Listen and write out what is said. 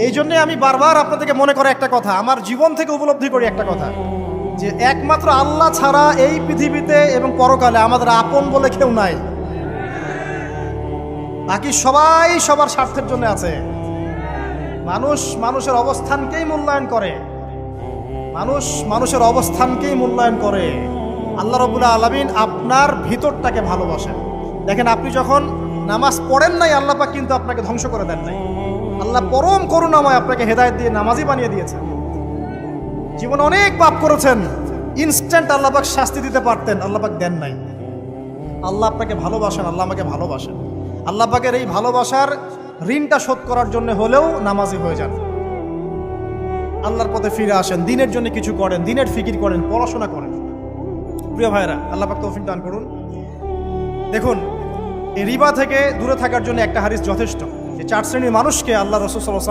এই জন্যে আমি বারবার আপনাদেরকে মনে করে একটা কথা, আমার জীবন থেকে উপলব্ধি করি একটা কথা, যে একমাত্র আল্লাহ ছাড়া এই পৃথিবীতে এবং পরকালে আমাদের আপন বলে কেউ নাই। বাকি সবাই সবার স্বার্থের জন্য আছে। মানুষ মানুষের অবস্থানকেই মূল্যায়ন করে, মানুষ মানুষের অবস্থানকেই মূল্যায়ন করে। আল্লাহ রাব্বুল আলামিন আপনার ভিতরটাকে ভালোবাসেন। দেখেন, আপনি যখন নামাজ পড়েন নাই, আল্লাহ পাক কিন্তু আপনাকে ধ্বংস করে দেন নাই। আল্লাহ পরম করুণাময় আপনাকে হেদায়েত দিয়ে নামাজি বানিয়ে দিয়েছেন। জীবনে অনেক পাপ করেছেন, ইনস্ট্যান্ট আল্লাহ পাক শাস্তি দিতে পারতেন, আল্লাহ পাক দেন নাই। আল্লাহ আপনাকে ভালোবাসেন, আল্লাহ আমাকে ভালোবাসেন। আল্লাহ পাকের এই ভালোবাসার ঋণটা শোধ করার জন্য হলেও নামাজি হয়ে যান, আল্লাহর পথে ফিরে আসেন, দিনের জন্য কিছু করেন, দিনের ফিকির করেন, পড়াশোনা করেন। প্রিয় ভাইরা, আল্লাহ পাক তৌফিক দান করুন। দেখুন, এই রিবা থেকে দূরে থাকার জন্য একটা হাদিস যথেষ্ট, যে 4 শ্রেণীর মানুষকে আল্লাহ রাসূল সাল্লাল্লাহু আলাইহি ওয়াসাল্লাম